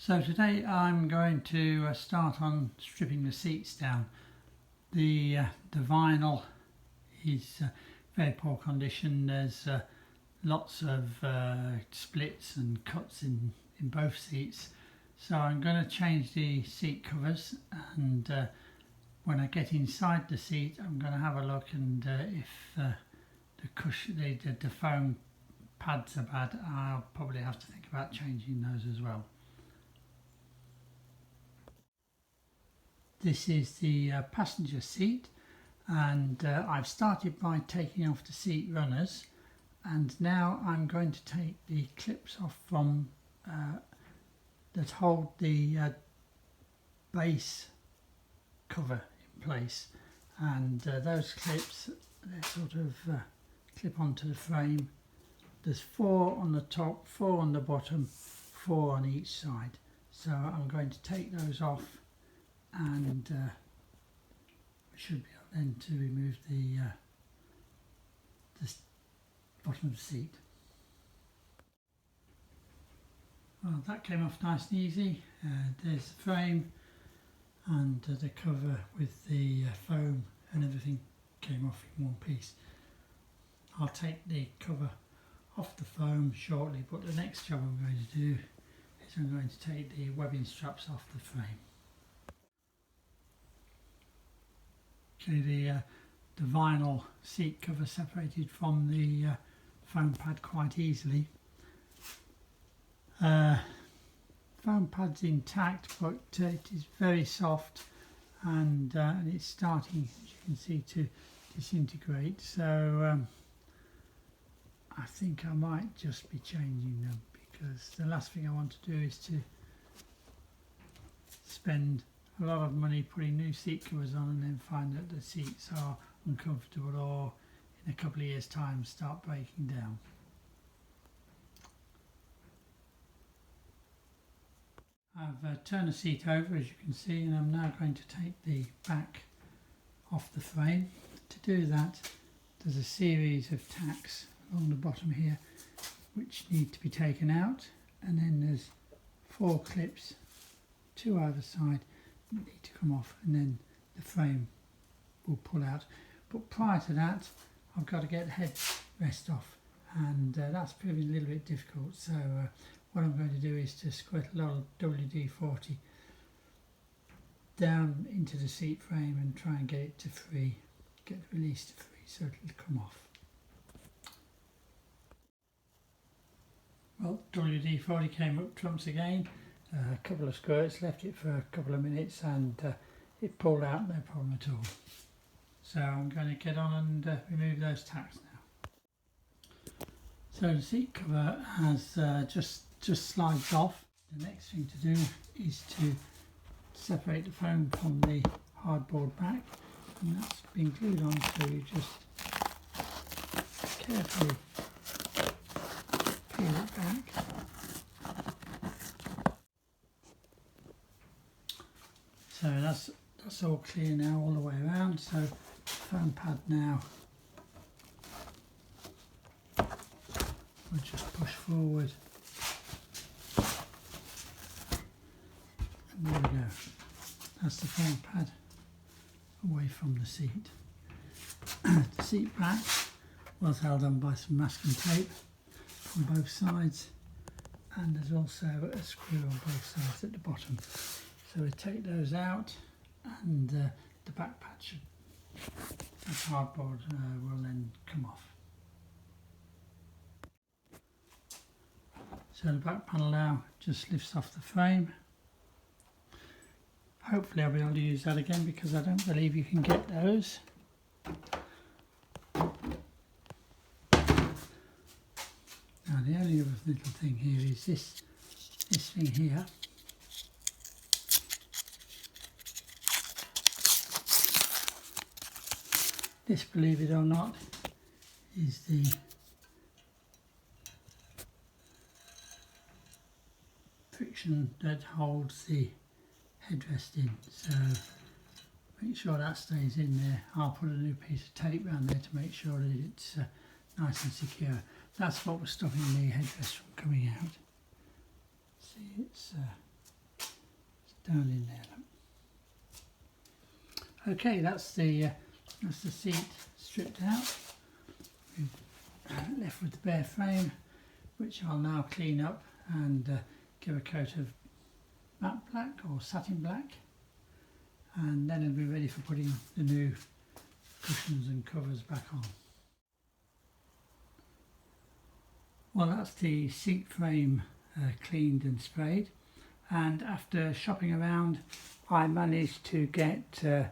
So today I'm going to start on stripping the seats down. The vinyl is very poor condition. There's lots of splits and cuts in both seats. So I'm going to change the seat covers, and when I get inside the seat I'm going to have a look, and if the cushion, the foam pads are bad, I'll probably have to think about changing those as well. This is the passenger seat, and I've started by taking off the seat runners, and now I'm going to take the clips off from that hold the base cover in place, and those clips, they sort of clip onto the frame. There's 4 on the top, 4 on the bottom, 4 on each side. So I'm going to take those off, and we should be able then to remove the bottom of the seat. Well, that came off nice and easy. There's the frame, and the cover with the foam and everything came off in one piece. I'll take the cover off the foam shortly, but the next job I'm going to do is I'm going to take the webbing straps off the frame. Okay, the vinyl seat cover separated from the foam pad quite easily. Foam pad's intact, but it is very soft, and it's starting, as you can see, to disintegrate. So I think I might just be changing them, because the last thing I want to do is to spend a lot of money putting new seat covers on and then find that the seats are uncomfortable, or in a couple of years' time start breaking down. I've turned the seat over, as you can see, and I'm now going to take the back off the frame. To do that, there's a series of tacks along the bottom here which need to be taken out, and then there's 4 clips, 2 either side, that need to come off, and then the frame will pull out. But prior to that, I've got to get the headrest off, and that's proving a little bit difficult. So what I'm going to do is to squirt a lot of WD-40 down into the seat frame and try and get it to free, get the release to free, so it'll come off. Well, WD-40 came up trumps again. A couple of squirts, left it for a couple of minutes, and it pulled out, no problem at all. So I'm going to get on and remove those tacks now. So the seat cover has just slides off. The next thing to do is to separate the foam from the hardboard back, and that's been glued on, so you just carefully peel it back. So that's all clear now all the way around. So the foam pad now, we'll just push forward, and there we go. That's the foam pad away from the seat. The seat back was held on by some masking tape from both sides, and there's also a screw on both sides at the bottom. So we take those out, and the back patch of cardboard will then come off. So the back panel now just lifts off the frame. Hopefully I'll be able to use that again, because I don't believe you can get those. Now the only other little thing here is this thing here. This, believe it or not, is the friction that holds the headrest in, so make sure that stays in there. I'll put a new piece of tape around there to make sure that it's nice and secure. That's what was stopping the headrest from coming out. See, it's down in there. Okay, that's the seat stripped out. We're left with the bare frame, which I'll now clean up and give a coat of matte black or satin black, and then it'll be ready for putting the new cushions and covers back on. Well, that's the seat frame cleaned and sprayed, and after shopping around I managed to get a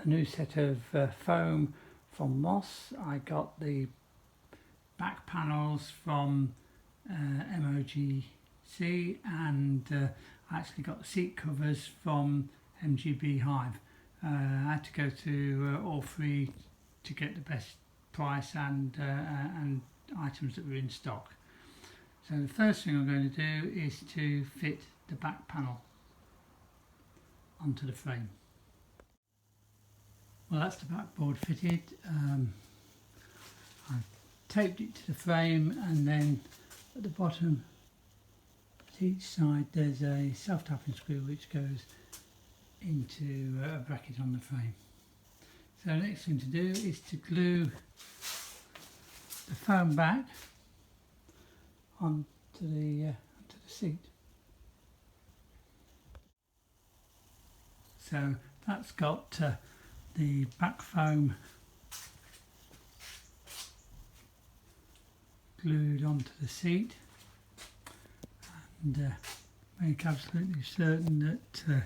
new set of foam from Moss. I got the back panels from MOGC, and I actually got the seat covers from MGB Hive. I had to go to all three to get the best price and items that were in stock. So the first thing I'm going to do is to fit the back panel onto the frame. Well, that's the backboard fitted. I've taped it to the frame, and then at the bottom at each side there's a self-tapping screw which goes into a bracket on the frame. So the next thing to do is to glue the foam back onto the seat. So that's got the back foam glued onto the seat, and make absolutely certain that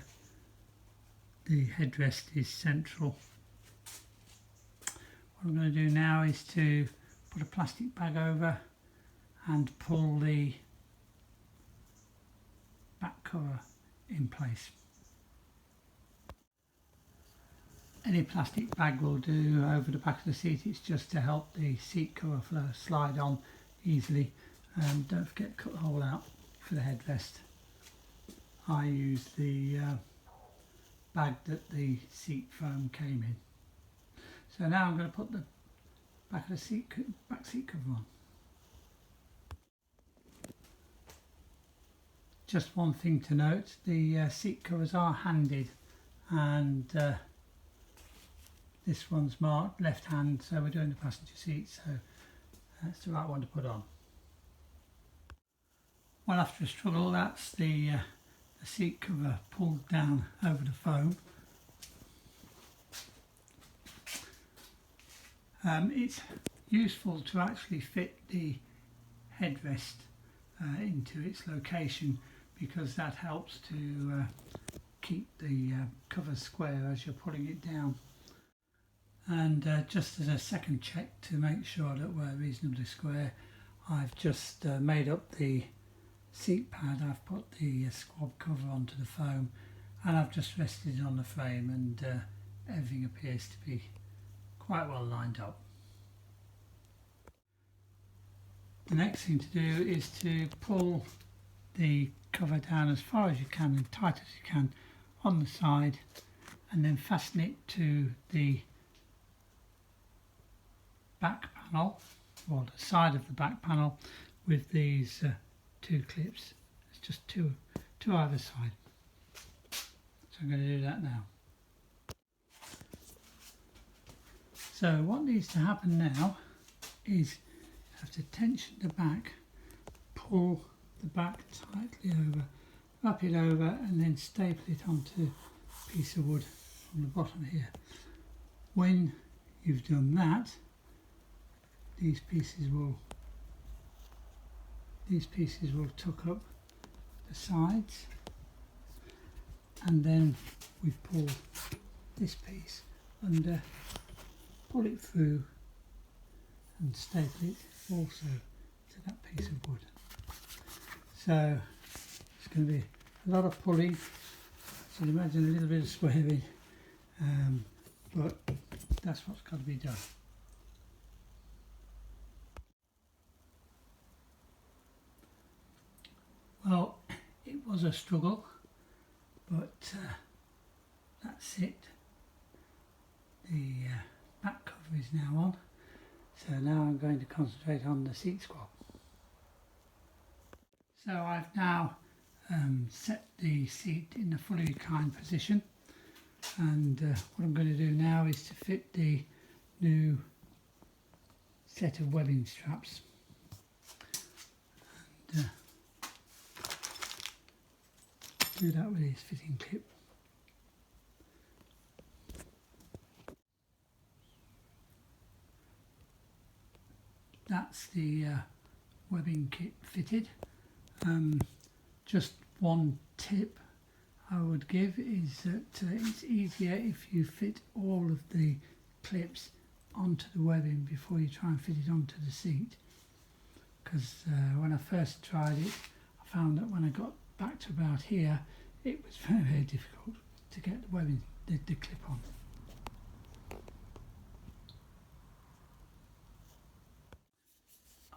the headrest is central. What I'm going to do now is to put a plastic bag over and pull the back cover in place. Any plastic bag will do over the back of the seat. It's just to help the seat cover slide on easily. And don't forget to cut the hole out for the headrest. I use the bag that the seat foam came in. So now I'm going to put the back of the back seat cover on. Just one thing to note, the seat covers are handed, and this one's marked left hand, so we're doing the passenger seat, so that's the right one to put on. Well, after a struggle, that's the seat cover pulled down over the foam. It's useful to actually fit the headrest into its location, because that helps to keep the cover square as you're pulling it down. And just as a second check to make sure that we're reasonably square, I've just made up the seat pad. I've put the squab cover onto the foam, and I've just rested it on the frame, and everything appears to be quite well lined up. The next thing to do is to pull the cover down as far as you can and tight as you can on the side, and then fasten it to the back panel, or the side of the back panel, with these two clips. It's just two either side. So I'm going to do that now. So what needs to happen now is you have to tension the back, pull the back tightly over, wrap it over, and then staple it onto a piece of wood from the bottom here. When you've done that, these pieces will tuck up the sides, and then we pull this piece under, pull it through, and staple it also to that piece of wood. So it's going to be a lot of pulling, so imagine a little bit of swearing, but that's what's got to be done. Well, it was a struggle, but that's it. The back cover is now on, so now I'm going to concentrate on the seat squab. So I've now set the seat in the fully reclined position, and what I'm going to do now is to fit the new set of webbing straps. And, do that with this fitting clip. That's the webbing kit fitted. Just one tip I would give is that it's easier if you fit all of the clips onto the webbing before you try and fit it onto the seat, because when I first tried it I found that when I got back to about here it was very, very difficult to get the webbing, the clip on.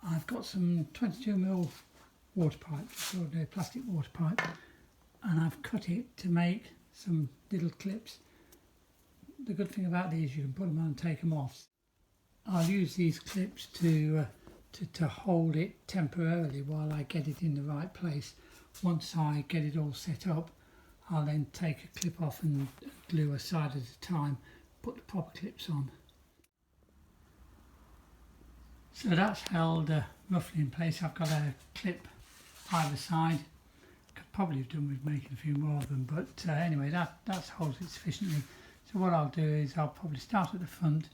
I've got some 22mm water pipe, just ordinary plastic water pipe, and I've cut it to make some little clips. The good thing about these, you can put them on and take them off. I'll use these clips to hold it temporarily while I get it in the right place. Once I get it all set up, I'll then take a clip off and glue a side at a time, put the proper clips on. So that's held roughly in place. I've got a clip either side. Could probably have done with making a few more of them, but anyway, that holds it sufficiently. So what I'll do is I'll probably start at the front,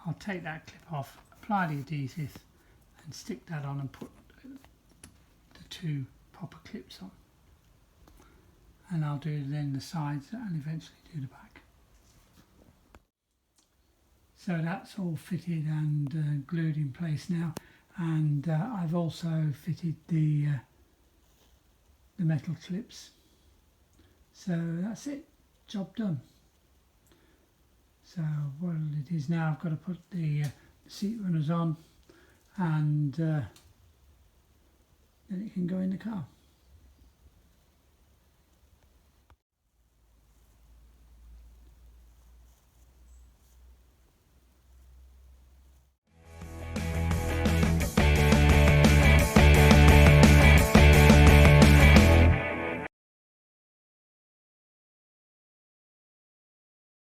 I'll take that clip off, apply the adhesive and stick that on and put the two proper clips on. And I'll do then the sides and eventually do the back. So that's all fitted and glued in place now, and I've also fitted the metal clips. So that's it, job done. So what it is now, I've got to put the seat runners on, and then it can go in the car.